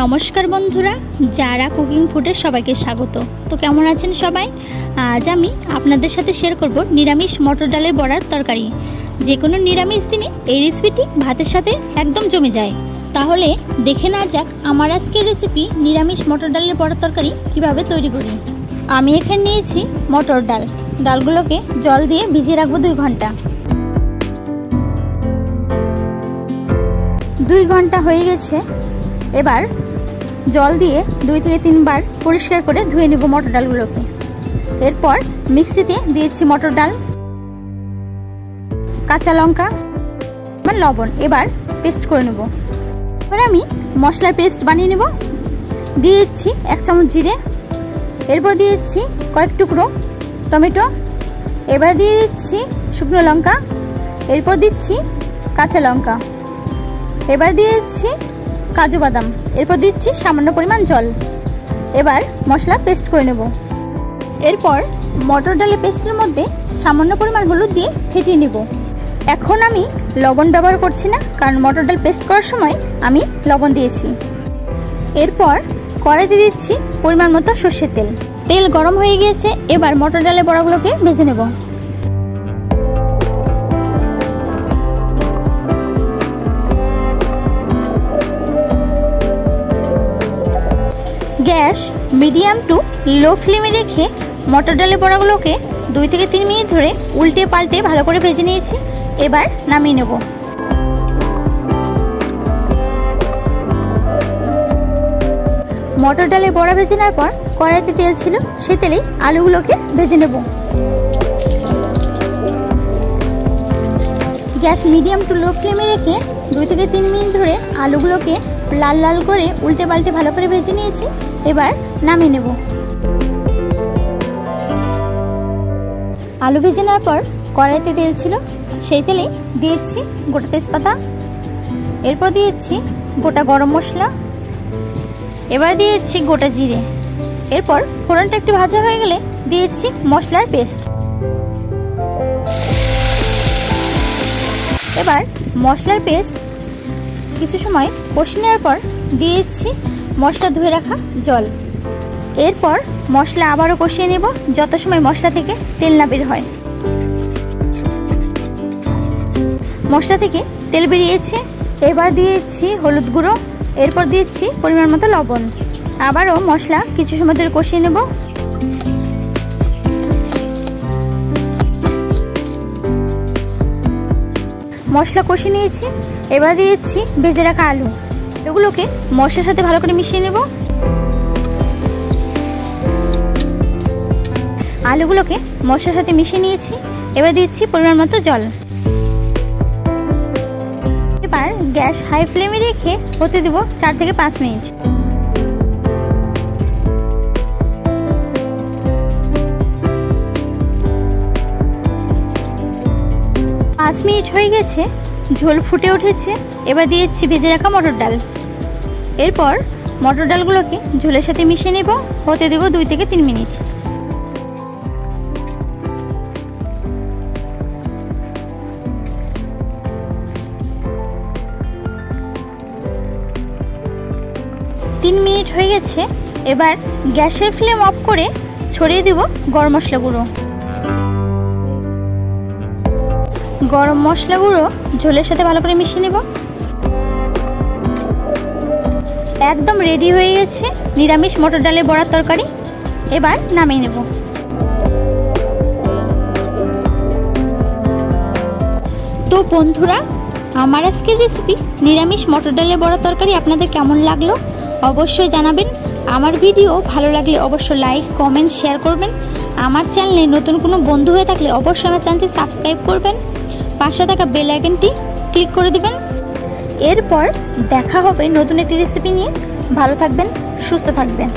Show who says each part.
Speaker 1: नमस्कार बंधुरा Zara cooking फुडे सबाइके स्वागत। तो केमन आছেন सबाई? आज आमी आपनादेर साथे शेयर करब निरामिष मटर डालेर बड़ार तरकारी। जे कोनो निरामिष दिने এই রেসিপিটি ভাতের সাথে একদম জমে যায়। তাহলে দেখে না যাক আমার আজকের রেসিপি নিরামিষ মটর ডালের বড়ার তরকারি কিভাবে তৈরি করি। আমি এখানে নিয়েছি মটর ডাল। ডালগুলোকে জল দিয়ে ভিজিয়ে রাখবো 2 ঘন্টা। 2 ঘন্টা হয়ে গেছে। এবার জল দিয়ে 2 থেকে 3 বার পরিষ্কার করে ধুয়ে নেব মটর ডালগুলোকে। এরপর মিক্সিতে দিয়েছি মটর ডাল, কাঁচা লঙ্কা আর লবণ। এবার পেস্ট করে নেব। এবার আমি মশলার পেস্ট বানিয়ে নেব। দিয়েছি 1 চামচ জিরে, এরপর দিয়েছি কয়েক টুকরো টমেটো, এবার দিয়ে দিচ্ছি শুকনো লঙ্কা, এরপর দিচ্ছি কাঁচা লঙ্কা, এবার দিয়ে দিচ্ছি কাজু বাদাম, এরপর দিচ্ছি সামান্য পরিমাণ জল। এবার মশলা পেস্ট করে নেব। এরপর মটর ডালের পেস্টের মধ্যে সামান্য পরিমাণ হলুদ দিয়ে ফেটিয়ে নেব। এখন আমি লবণ ব্যবহার করছি না, কারণ মটর ডাল পেস্ট করার সময় আমি লবণ দিয়েছি। এরপর কড়াইতে দিচ্ছি পরিমাণ মতো সরষের তেল। তেল গরম হয়ে গিয়েছে। এবার মটর ডালের বড়াগুলোকে ভেজে নেব। গ্যাস মিডিয়াম টু লো ফ্লেমে রেখে মটর ডালের বড়াগুলোকে 2 থেকে 3 মিনিট ধরে উল্টে পাল্টে ভালো করে ভেজে নিয়েছি। এবার নামিয়ে নেব। মটর ডালের বড়া ভেজে নেওয়ার পর কড়াইতে তেল ছিল, সেই তেলেই আলুগুলোকে ভেজে নেব। গ্যাস মিডিয়াম টু লো ফ্লেমে রেখে 2 থেকে 3 মিনিট ধরে আলুগুলোকে লাল লাল করে উল্টে পাল্টে ভালো করে ভেজে নিয়েছি। এবার নামিয়ে নেব। আলু ভেজে নেওয়ার পর কড়াইতে তেল ছিল, সেই তেলেই দিয়েছি গোটা তেজপাতা, এরপর দিয়েছি গোটা গরম মশলা, এবার দিয়েছি গোটা জিরে। এরপর ফোড়নটা একটু ভাজা হয়ে গেলে দিয়েছি মশলার পেস্ট। এবার মশলার পেস্ট কিছু সময় কষিয়ে নেওয়ার পর দিয়েছি মশলা ধুয়ে রাখা জল। এরপর মশলা আবারও কষিয়ে নেব যত সময় মশলা থেকে তেল না বের হয়। মশলা থেকে তেল বেরিয়েছে। এবার দিয়েছি হলুদ গুঁড়ো, এরপর দিয়েছি পরিমাণ মতো লবণ। আবারও মশলা কিছু সময় ধরে কষিয়ে নেব। মশলা কষিয়ে নিয়েছি। এবার দিয়েছি ভেজে রাখা আলু। এগুলোকে মশলার সাথে ভালো করে মিশিয়ে নেব। আলুগুলোকে মশলার সাথে মিশিয়ে নিয়েছি। এবার দিচ্ছি পরিমাণ মতো জল। এবার গ্যাস হাই ফ্লেমে রেখে হতে দেব 4 থেকে 5 মিনিট। 5 মিনিট হয়ে গেছে, ঝোল ফুটে উঠেছে। এবার দিয়েছি ভেজে রাখা মটর ডাল। এরপর মটর ডালগুলোকে ঝোলের সাথে মিশিয়ে নেব। হতে দেব 2 থেকে 3 মিনিট। তিন মিনিট হয়ে গেছে। এবার গ্যাসের ফ্লেম অফ করে ছড়িয়ে দেব গরম মশলা গুঁড়ো। গরম মশলা গুঁড়ো ঝোলের সাথে ভালো করে মিশিয়ে নেব। একদম রেডি হয়ে গেছে নিরামিষ মটর ডালের বড়ার তরকারি। এবার নামিয়ে নেব। তো বন্ধুরা, আমার আজকের রেসিপি নিরামিষ মটর ডালের বড়ার তরকারি আপনাদের কেমন লাগলো অবশ্যই জানাবেন। আমার ভিডিও ভালো লাগলে অবশ্যই লাইক, কমেন্ট, শেয়ার করবেন। আমার চ্যানেলে নতুন কোনো বন্ধু হয়ে থাকলে অবশ্যই আমার চ্যানেলটি সাবস্ক্রাইব করবেন। পাশে থাকা বেল আইকনটি ক্লিক করে দিবেন। এরপর দেখা হবে নতুন একটি রেসিপি নিয়ে। ভালো থাকবেন, সুস্থ থাকবেন।